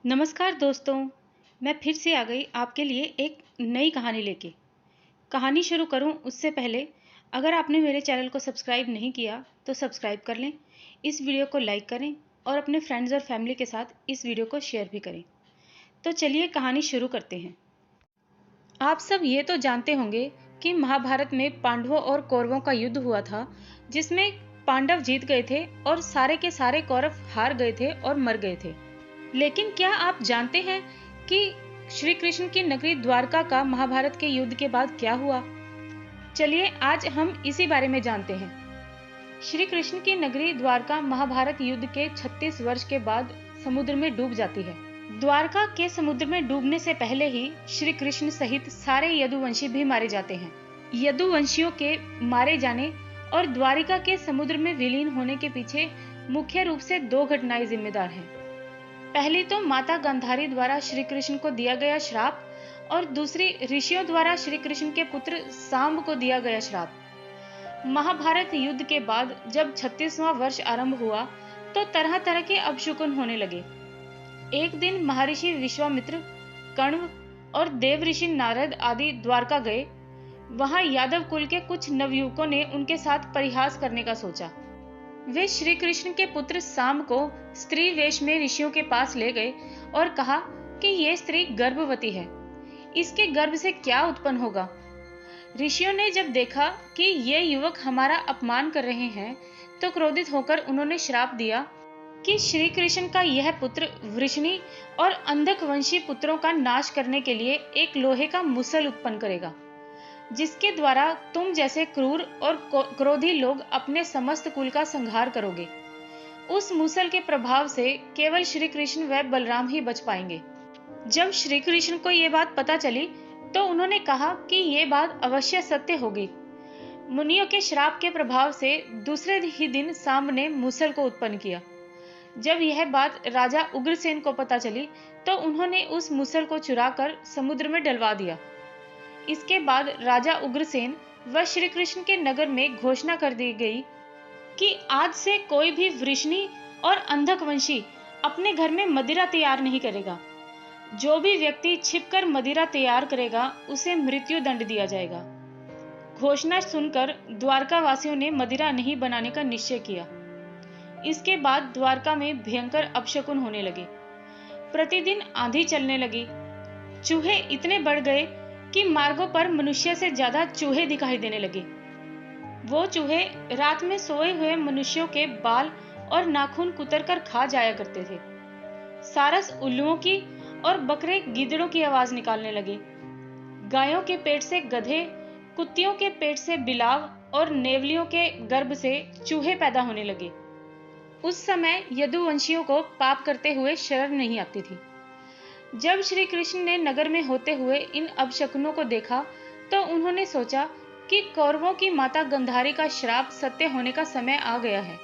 नमस्कार दोस्तों, मैं फिर से आ गई आपके लिए एक नई कहानी लेके। कहानी शुरू करूं उससे पहले अगर आपने मेरे चैनल को सब्सक्राइब नहीं किया तो सब्सक्राइब कर लें, इस वीडियो को लाइक करें और अपने फ्रेंड्स और फैमिली के साथ इस वीडियो को शेयर भी करें। तो चलिए कहानी शुरू करते हैं। आप सब ये तो जानते होंगे कि महाभारत में पांडवों और कौरवों का युद्ध हुआ था, जिसमें पांडव जीत गए थे और सारे के सारे कौरव हार गए थे और मर गए थे। लेकिन क्या आप जानते हैं कि श्री कृष्ण की नगरी द्वारका का महाभारत के युद्ध के बाद क्या हुआ? चलिए आज हम इसी बारे में जानते हैं। श्री कृष्ण की नगरी द्वारका महाभारत युद्ध के 36 वर्ष के बाद समुद्र में डूब जाती है। द्वारका के समुद्र में डूबने से पहले ही श्री कृष्ण सहित सारे यदुवंशी भी मारे जाते हैं। यदुवंशियों के मारे जाने और द्वारिका के समुद्र में विलीन होने के पीछे मुख्य रूप से दो घटनाएं जिम्मेदार हैं। पहली तो माता गांधारी द्वारा श्री कृष्ण को दिया गया श्राप और दूसरी ऋषियों द्वारा श्री कृष्ण के पुत्र सांब को दिया गया श्राप। महाभारत युद्ध के बाद जब 36वां वर्ष आरंभ हुआ तो तरह तरह के अपशकुन होने लगे। एक दिन महर्षि विश्वामित्र, कण्व और देव ऋषि नारद आदि द्वारका गए। वहां यादव कुल के कुछ नवयुवकों ने उनके साथ परिहास करने का सोचा। वे श्री कृष्ण के पुत्र सांब को स्त्री वेश में ऋषियों के पास ले गए और कहा कि ये स्त्री गर्भवती है, इसके गर्भ से क्या उत्पन्न होगा। ऋषियों ने जब देखा कि ये युवक हमारा अपमान कर रहे हैं तो क्रोधित होकर उन्होंने श्राप दिया कि श्री कृष्ण का यह पुत्र वृषणी और अंधक वंशी पुत्रों का नाश करने के लिए एक लोहे का मुसल उत्पन्न करेगा, जिसके द्वारा तुम जैसे क्रूर और क्रोधी लोग अपने समस्त कुल का संहार करोगे। उस मूसल के प्रभाव से केवल श्री कृष्ण व बलराम ही बच पाएंगे। जब श्री कृष्ण को ये बात पता चली तो उन्होंने कहा कि ये बात अवश्य सत्य होगी। मुनियों के श्राप के प्रभाव से दूसरे ही दिन सांब ने मूसल को उत्पन्न किया। जब यह बात राजा उग्रसेन को पता चली तो उन्होंने उस मूसल को चुराकर समुद्र में डलवा दिया। इसके बाद राजा उग्रसेन व श्री कृष्ण के नगर में घोषणा कर दी गई कि आज से कोई भी वृषणी और अंधक वंशी अपने घर में मदिरा तैयार नहीं करेगा। जो भी व्यक्ति छिपकर मदिरा तैयार करेगा उसे मृत्यु दंड दिया जाएगा। घोषणा सुनकर द्वारका वासियों ने मदिरा नहीं बनाने का निश्चय किया। इसके बाद द्वारका में भयंकर अपशकुन होने लगे। प्रतिदिन आंधी चलने लगी। चूहे इतने बढ़ गए कि मार्गों पर मनुष्य से ज्यादा चूहे दिखाई देने लगे। वो चूहे रात में सोए हुए मनुष्यों के बाल और नाखून कुतर कर खा जाया करते थे। सारस उल्लुओं की और बकरे गीदड़ों की आवाज निकालने लगे। गायों के पेट से गधे, कुत्तियों के पेट से बिलाव और नेवलियों के गर्भ से चूहे पैदा होने लगे। उस समय यदुवंशियों को पाप करते हुए शर्म नहीं आती थी। जब श्री कृष्ण ने नगर में होते हुए इन अपशकुनों को देखा तो उन्होंने सोचा कि कौरवों की माता गंधारी का श्राप सत्य होने का समय आ गया है।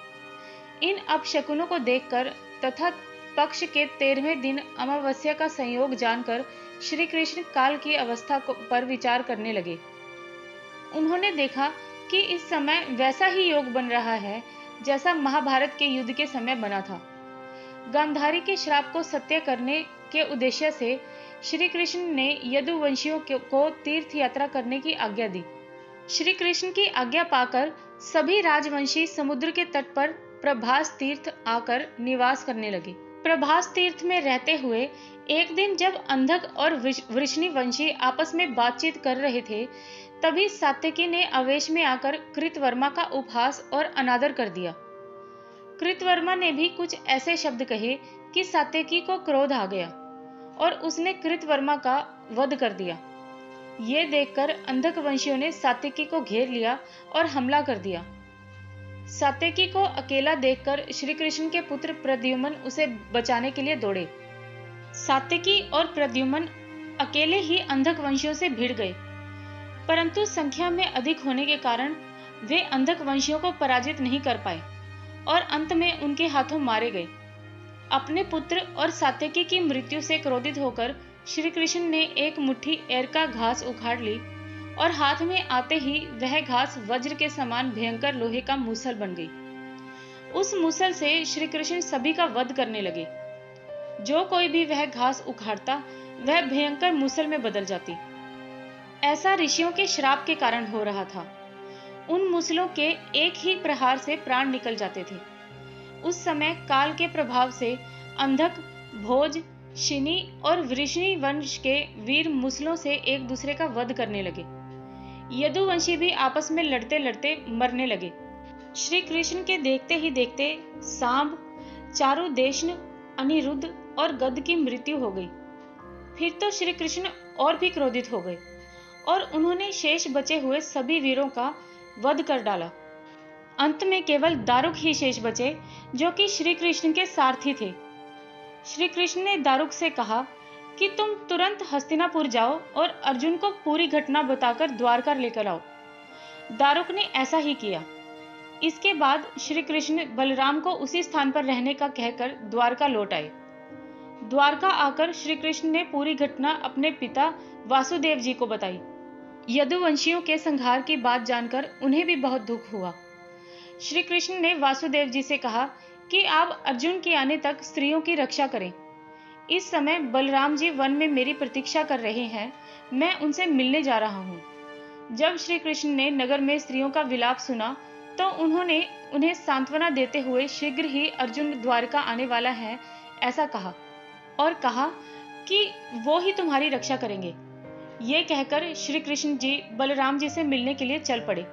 इन अपशकुनों को देखकर तथा पक्ष के 13वें दिन अमावस्या का संयोग जानकर श्री कृष्ण काल की अवस्था पर विचार करने लगे। उन्होंने देखा कि इस समय वैसा ही योग बन रहा है जैसा महाभारत के युद्ध के समय बना था। गांधारी के श्राप को सत्य करने के उद्देश्य से श्री कृष्ण ने यदुवंशियों को तीर्थ यात्रा करने की आज्ञा दी। श्री कृष्ण की आज्ञा पाकर सभी राजवंशी समुद्र के तट पर प्रभास तीर्थ आकर निवास करने लगे। प्रभास तीर्थ में रहते हुए एक दिन जब अंधक और वृषणी वंशी आपस में बातचीत कर रहे थे, तभी सात्यकी ने आवेश में आकर कृतवर्मा का उपहास और अनादर कर दिया। कृतवर्मा ने भी कुछ ऐसे शब्द कहे कि सात्यकी को क्रोध आ गया और उसने कृतवर्मा का वध कर दिया। ये देखकर अंधक वंशियों ने सात्यकी को घेर लिया और हमला कर दिया। सात्यकी को अकेला देखकर श्री कृष्ण के पुत्र प्रद्युम्न उसे बचाने के लिए दौड़े। सात्यकी और प्रद्युम्न अकेले ही अंधक वंशियों से भिड़ गए, परंतु संख्या में अधिक होने के कारण वे अंधक वंशियों को पराजित नहीं कर पाए और अंत में उनके हाथों मारे गए। अपने पुत्र और सात्यकी की मृत्यु से क्रोधित होकर श्री कृष्ण ने एक मुट्ठी एरका घास उखाड़ ली और हाथ में आते ही वह घास वज्र के समान भयंकर लोहे का मूसल बन गई। उस मूसल से श्री कृष्ण सभी का वध करने लगे। जो कोई भी वह घास उखाड़ता वह भयंकर मूसल में बदल जाती। ऐसा ऋषियों के श्राप के कारण हो रहा था। उन मूसलों के एक ही प्रहार से प्राण निकल जाते थे। उस समय काल के प्रभाव से अंधक, भोज, शिनी और वृषणी वंश के वीर मूसलों से एक दूसरे का वध करने लगे। यदुवंशी भी आपस में लड़ते लड़ते मरने लगे। श्री कृष्ण के देखते ही देखते सांब, चारुदेशन, अनिरुद्ध और गद की मृत्यु हो गई। फिर तो श्री कृष्ण और भी क्रोधित हो गए और उन्होंने शेष बचे हुए सभी वीरों का वध कर डाला। अंत में केवल दारुक ही शेष बचे, जो कि श्री कृष्ण के सारथी थे। श्री कृष्ण ने दारुक से कहा कि तुम तुरंत हस्तिनापुर जाओ और अर्जुन को पूरी घटना बताकर द्वारका लेकर आओ। दारुक ने ऐसा ही किया। इसके बाद श्री कृष्ण बलराम को उसी स्थान पर रहने का कहकर द्वारका लौट आए। द्वारका आकर श्री कृष्ण ने पूरी घटना अपने पिता वासुदेव जी को बताई। यदुवंशियों के संहार की बात जानकर उन्हें भी बहुत दुख हुआ। श्री कृष्ण ने वासुदेव जी से कहा कि आप अर्जुन के आने तक स्त्रियों की रक्षा करें। इस समय बलराम जी वन में मेरी प्रतीक्षा कर रहे हैं, मैं उनसे मिलने जा रहा हूँ। जब श्री कृष्ण ने नगर में स्त्रियों का विलाप सुना तो उन्होंने उन्हें सांत्वना देते हुए शीघ्र ही अर्जुन द्वारका आने वाला है ऐसा कहा और कहा कि वो ही तुम्हारी रक्षा करेंगे। ये कहकर श्री कृष्ण जी बलराम जी से मिलने के लिए चल पड़े।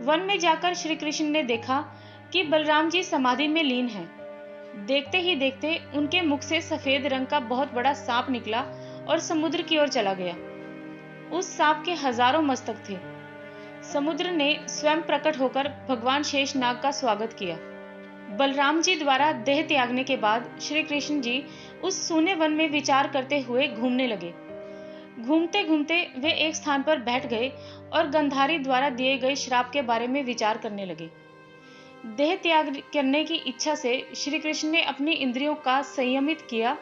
वन में जाकर श्री कृष्ण ने देखा कि बलराम जी समाधि में लीन हैं। देखते ही देखते उनके मुख से सफेद रंग का बहुत बड़ा सांप निकला और समुद्र की ओर चला गया। उस सांप के हजारों मस्तक थे। समुद्र ने स्वयं प्रकट होकर भगवान शेषनाग का स्वागत किया। बलराम जी द्वारा देह त्यागने के बाद श्री कृष्ण जी उस सूने वन में विचार करते हुए घूमने लगे। घूमते घूमते वे एक स्थान पर बैठ गए और गंधारी द्वारा दिए गए श्राप के बारे में विचार करने लगे। देह त्याग करने की इच्छा से श्री कृष्ण ने अपनी इंद्रियों का संयमित किया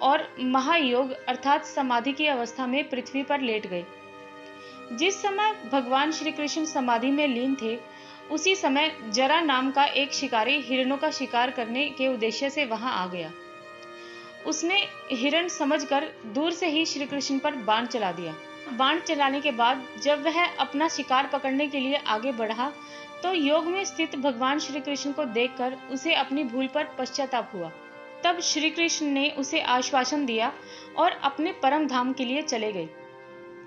और महायोग अर्थात समाधि की अवस्था में पृथ्वी पर लेट गए। जिस समय भगवान श्री कृष्ण समाधि में लीन थे, उसी समय जरा नाम का एक शिकारी हिरणों का शिकार करने के उद्देश्य से वहां आ गया। उसने हिरण समझकर दूर से ही श्री कृष्ण पर बाण चला दिया। बाण चलाने के बाद जब वह अपना शिकार पकड़ने के लिए आगे बढ़ा तो योग में स्थित भगवान श्री कृष्ण को देखकर उसे अपनी भूल पर पश्चाताप हुआ। तब श्री कृष्ण ने उसे आश्वासन दिया और अपने परम धाम के लिए चले गए।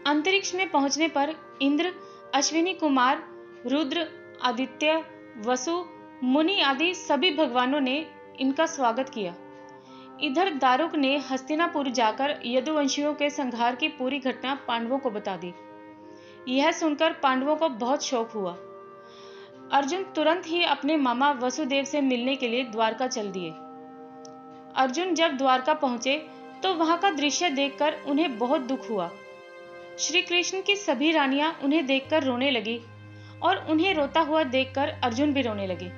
अंतरिक्ष में पहुंचने पर इंद्र, अश्विनी कुमार, रुद्र, आदित्य, वसु, मुनि आदि सभी भगवानों ने इनका स्वागत किया। इधर दारुक ने हस्तिनापुर जाकर यदुवंशियों के संहार की पूरी घटना पांडवों को बता दी। यह सुनकर पांडवों को बहुत शौक हुआ। अर्जुन तुरंत ही अपने मामा वसुदेव से मिलने के लिए द्वारका चल दिए। अर्जुन जब द्वारका पहुंचे तो वहां का दृश्य देखकर उन्हें बहुत दुख हुआ। श्री कृष्ण की सभी रानियां उन्हें देखकर रोने लगी और उन्हें रोता हुआ देखकर अर्जुन भी रोने लगे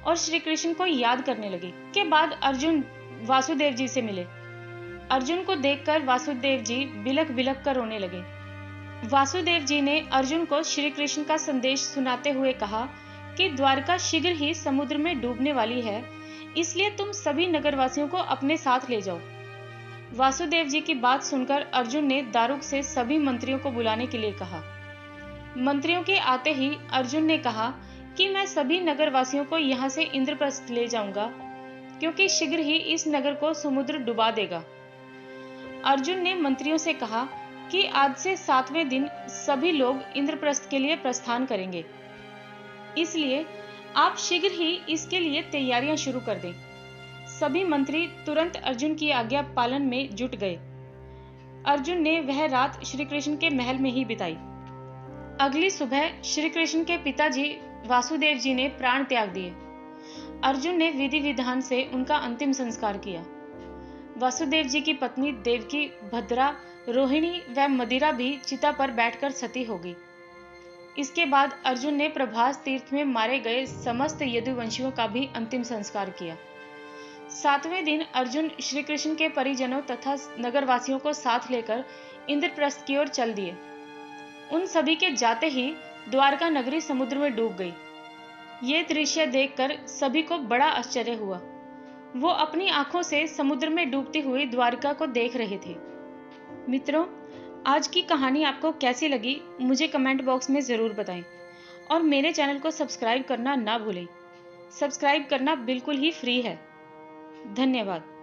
और श्री कृष्ण को याद करने लगे। के बाद अर्जुन वासुदेव जी से मिले। अर्जुन को देखकर वासुदेव जी बिलख बिलख कर रोने लगे। वासुदेव जी ने अर्जुन को श्री कृष्ण का संदेश सुनाते हुए कहा कि द्वारका शीघ्र ही समुद्र में डूबने वाली है, इसलिए तुम सभी नगरवासियों को अपने साथ ले जाओ। वासुदेव जी की बात सुनकर अर्जुन ने दारुक से सभी मंत्रियों को बुलाने के लिए कहा। मंत्रियों के आते ही अर्जुन ने कहा कि मैं सभी नगरवासियों को यहाँ से इंद्रप्रस्थ ले जाऊंगा, क्योंकि शीघ्र ही इस नगर को समुद्र डुबा देगा। अर्जुन ने मंत्रियों से कहा कि आज से 7वें दिन सभी लोग इंद्रप्रस्थ के लिए प्रस्थान करेंगे, इसलिए आप शीघ्र ही इसके लिए तैयारियां शुरू कर दें। सभी मंत्री तुरंत अर्जुन की आज्ञा पालन में जुट गए। अर्जुन ने वह रात श्री कृष्ण के महल में ही बिताई। अगली सुबह श्री कृष्ण के पिताजी वासुदेव जी ने प्राण त्याग दिए। अर्जुन ने विधि विधान से उनका अंतिम संस्कार किया। वासुदेव जी की पत्नी देवकी, भद्रा, रोहिणी व मदिरा भी चिता पर बैठकर सती हो गई। इसके बाद अर्जुन ने प्रभास तीर्थ में मारे गए समस्त यदुवंशियों का भी अंतिम संस्कार किया। 7वें दिन अर्जुन श्री कृष्ण के परिजनों तथा नगरवासियों को साथ लेकर इंद्रप्रस्थ की ओर चल दिए। उन सभी के जाते ही द्वारका नगरी समुद्र में डूब गई। ये दृश्य देखकर सभी को बड़ा आश्चर्य हुआ। वो अपनी आंखों से समुद्र में डूबती हुई द्वारिका को देख रहे थे। मित्रों, आज की कहानी आपको कैसी लगी मुझे कमेंट बॉक्स में ज़रूर बताएं और मेरे चैनल को सब्सक्राइब करना ना भूलें। सब्सक्राइब करना बिल्कुल ही फ्री है। धन्यवाद।